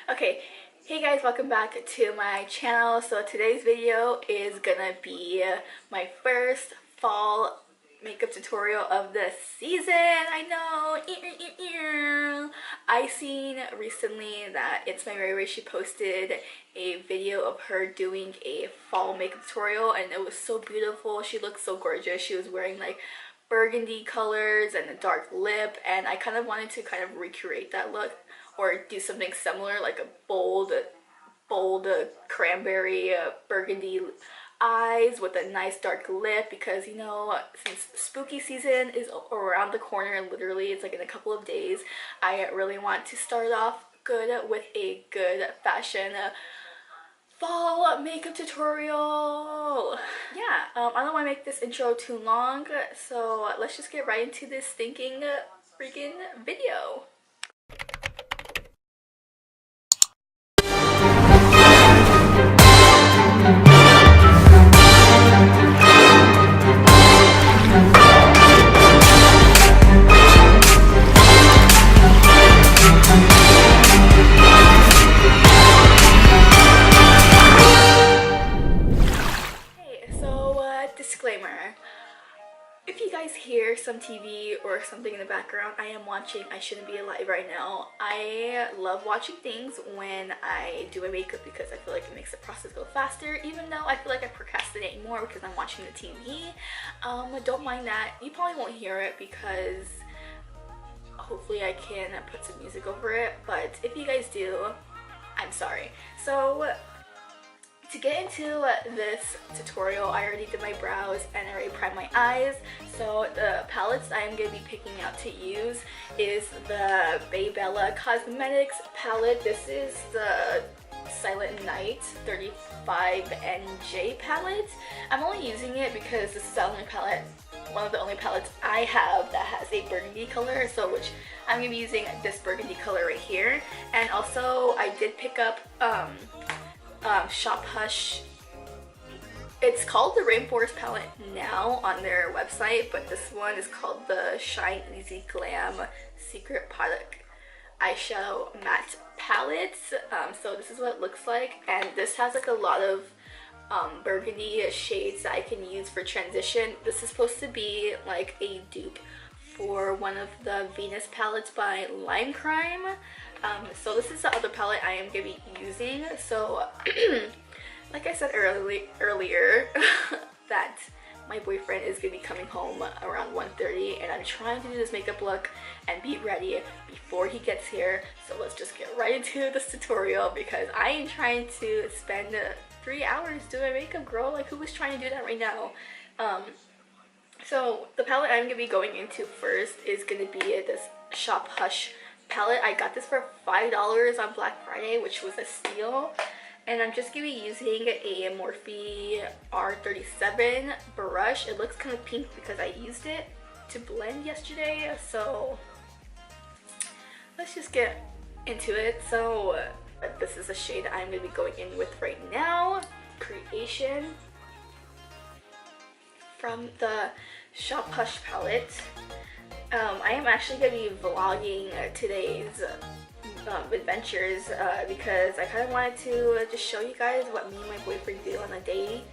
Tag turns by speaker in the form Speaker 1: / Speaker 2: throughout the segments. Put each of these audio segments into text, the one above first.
Speaker 1: Okay, hey guys, welcome back to my channel. So today's video is gonna be my first fall makeup tutorial of the season. I know. I seen recently that It's My Ray Ray, she posted a video of her doing a fall makeup tutorial and it was so beautiful. She looked so gorgeous. She was wearing like burgundy colors and a dark lip, and I kind of wanted to kind of recreate that look or do something similar, like a bold cranberry burgundy eyes with a nice dark lip, because you know, since spooky season is around the corner, literally it's like in a couple of days, I really want to start off good with a good fashion fall makeup tutorial. Yeah, I don't want to make this intro too long, so let's just get right into this stinking freaking video. Disclaimer. If you guys hear some TV or something in the background, I am watching I Shouldn't Be Alive right now. I love watching things when I do my makeup because I feel like it makes the process go faster, even though I feel like I procrastinate more because I'm watching the TV. Don't mind that. You probably won't hear it because hopefully I can put some music over it, but if you guys do, I'm sorry. So to get into this tutorial, I already did my brows and I already primed my eyes. So the palettes I am going to be picking out to use is the Bay Bella Cosmetics palette. This is the Silent Night 35NJ palette. I'm only using it because this is the only palette, one of the only palettes I have that has a burgundy color, so which I'm going to be using this burgundy color right here. And also I did pick up Shop Hush. It's called the Rainforest palette now on their website, but this one is called the Shine Easy Glam Secret Product Eyeshadow Matte Palette. So this is what it looks like, and this has like a lot of burgundy shades that I can use for transition. This is supposed to be like a dupe for one of the Venus palettes by Lime Crime. So this is the other palette I am going to be using. So like I said earlier that my boyfriend is going to be coming home around 1:30, and I'm trying to do this makeup look and be ready before he gets here. So let's just get right into this tutorial because I am trying to spend 3 hours doing my makeup, girl. Like, who is trying to do that right now? So the palette I'm going to be going into first is going to be this Shop Hush palette. I got this for $5 on Black Friday, which was a steal. And I'm just going to be using a Morphe R37 brush. It looks kind of pink because I used it to blend yesterday. So let's just get into it. So this is a shade I'm going to be going in with right now. Creation from the Shop Hush palette. I am actually going to be vlogging today's adventures because I kind of wanted to just show you guys what me and my boyfriend do on a daily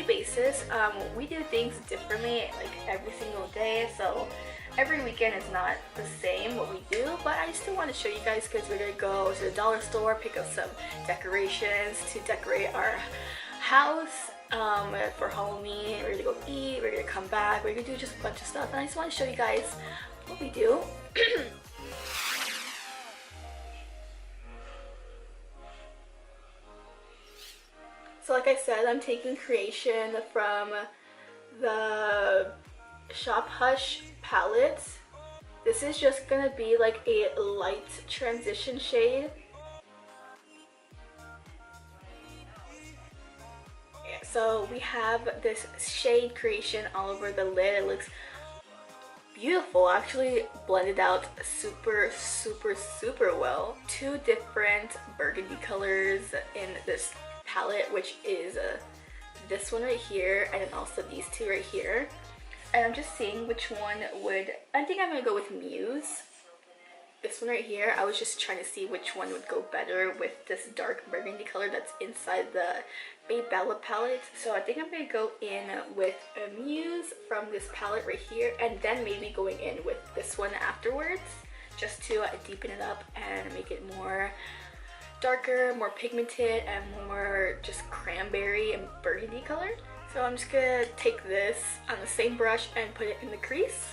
Speaker 1: basis. We do things differently like every single day, so every weekend is not the same what we do, but I still want to show you guys because we're going to go to the dollar store, pick up some decorations to decorate our house for Halloween. We're gonna go eat, we're gonna come back, we're gonna do just a bunch of stuff, and I just want to show you guys what we do. So like I said, I'm taking Creation from the Shop Hush palette. This is just gonna be like a light transition shade. So we have this shade Creation all over the lid. It looks beautiful. Actually blended out super well. Two different burgundy colors in this palette, which is this one right here and then also these two right here. And I'm just seeing which one would, I think I'm gonna go with Muse. this one right here, I was just trying to see which one would go better with this dark burgundy color that's inside the Bay Bella palette. So I think I'm going to go in with a Muse from this palette right here, and then maybe going in with this one afterwards, just to deepen it up and make it more darker, more pigmented, and more just cranberry and burgundy color. So I'm just going to take this on the same brush and put it in the crease.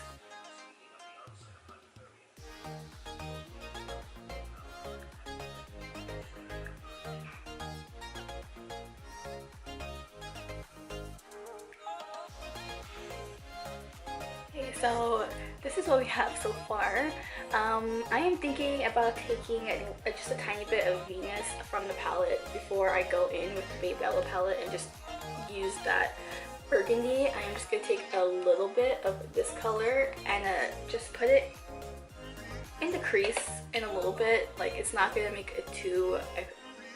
Speaker 1: So this is what we have so far. I am thinking about taking just a tiny bit of Venus from the palette before I go in with the Bay Bella palette and just use that burgundy. I'm just going to take a little bit of this color and just put it in the crease in a little bit. Like, it's not going to make it too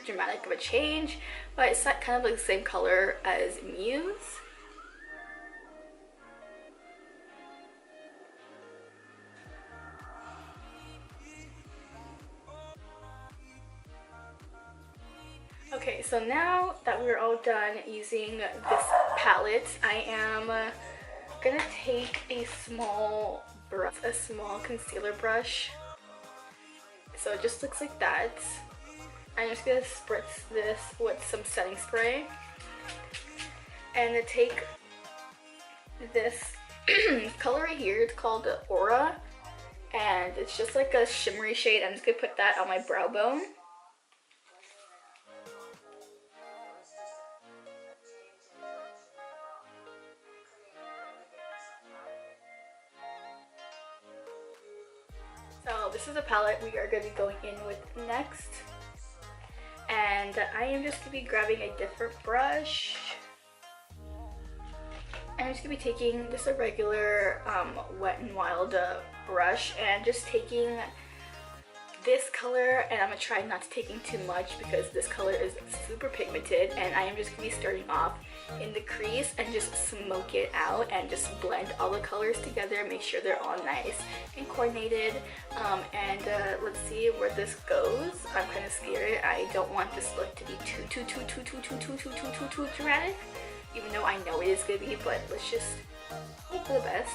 Speaker 1: dramatic of a change, but it's kind of like the same color as Muse. Okay, so now that we're all done using this palette, I am gonna take a small brush, a small concealer brush. So it just looks like that. I'm just gonna spritz this with some setting spray and then take this color right here. It's called Aura, and it's just like a shimmery shade. I'm just gonna put that on my brow bone. So this is a palette we are going to be going in with next, and I am just going to be grabbing a different brush. And I'm just going to be taking just a regular Wet n Wild brush and just taking this color, and I'm going to try not to taking too much because this color is super pigmented, and I am just going to be starting off in the crease and just smoke it out and just blend all the colors together, make sure they're all nice and coordinated. And let's see where this goes. I'm kind of scared. I don't want this look to be too dramatic, even though I know it is gonna be, but let's just hope for the best.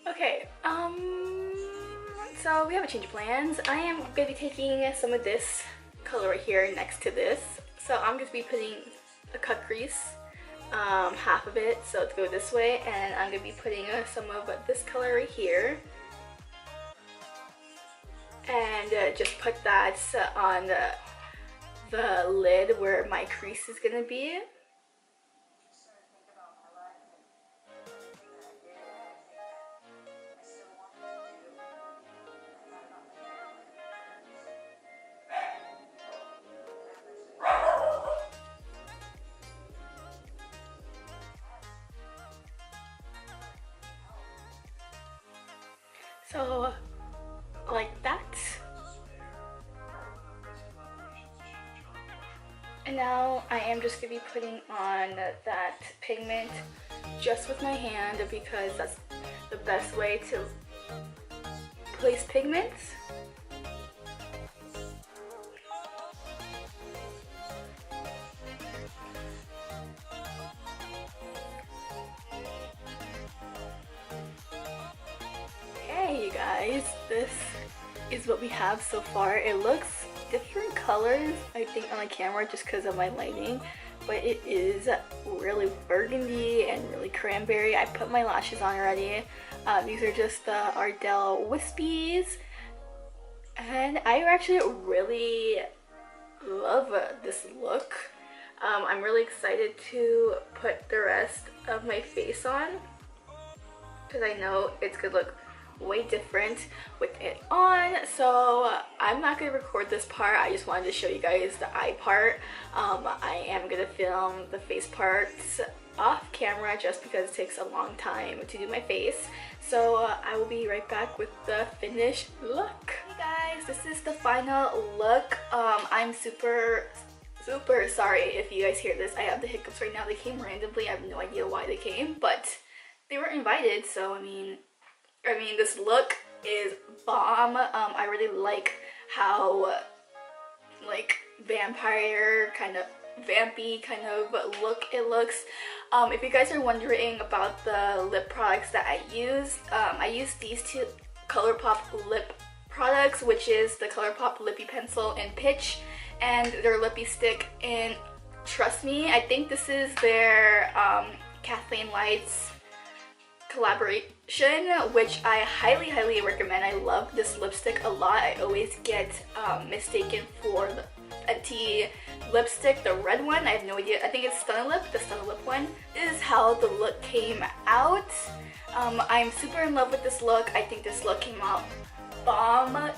Speaker 1: Okay, so we have a change of plans. I am going to be taking some of this color right here next to this. So I'm going to be putting a cut crease, half of it, so to go this way, and I'm going to be putting some of this color right here. And just put that on the lid where my crease is going to be. So, like that. And now I am just going to be putting on that pigment just with my hand because that's the best way to place pigments. You guys, this is what we have so far. It looks different colors, I think, on the camera just because of my lighting, but it is really burgundy and really cranberry. I put my lashes on already. These are just the Ardell Wispies, and I actually really love this look. I'm really excited to put the rest of my face on because I know it's gonna look way different with it on, so I'm not gonna record this part. I just wanted to show you guys the eye part. I am gonna film the face parts off camera just because it takes a long time to do my face. So I will be right back with the finished look. Hey guys, this is the final look. I'm super sorry if you guys hear this. I have the hiccups right now. They came randomly. I have no idea why they came, but they were invited, so I mean this look is bomb. I really like how like vampire kind of vampy kind of look it looks. If you guys are wondering about the lip products that I use these two ColourPop lip products, which is the ColourPop Lippy Pencil in Pitch and their Lippy Stick in Trust Me. I think this is their Kathleen Lights collaboration, which I highly recommend. I love this lipstick a lot. I always get mistaken for the Fenty lipstick, the red one. I have no idea. I think it's Stunna Lip, the Stunna Lip one. This is how the look came out. I'm super in love with this look. I think this look came out bomb.com.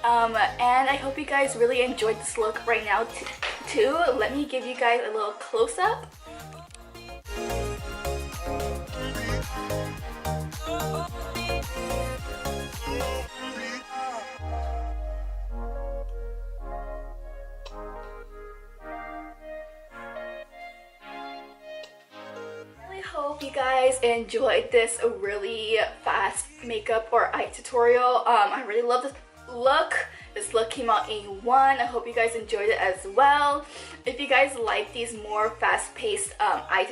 Speaker 1: And I hope you guys really enjoyed this look right now too. Let me give you guys a little close-up. Hope you guys enjoyed this really fast makeup or eye tutorial. I really love this look. This look came out A1. I hope you guys enjoyed it as well. If you guys like these more fast-paced eye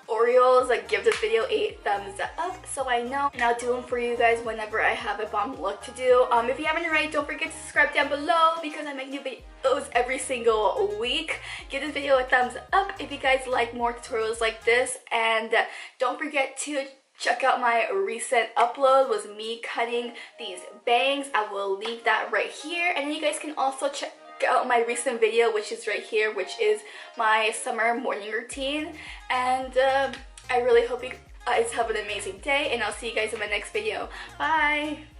Speaker 1: tutorials, like give this video a thumbs up so I know, and I'll do them for you guys whenever I have a bomb look to do. If you haven't already, don't forget to subscribe down below because I make new videos every single week. Give this video a thumbs up if you guys like more tutorials like this, and don't forget to check out my recent upload was me cutting these bangs. I will leave that right here, and then you guys can also check out my recent video, which is right here, which is my summer morning routine. And I really hope you guys have an amazing day, and I'll see you guys in my next video. Bye!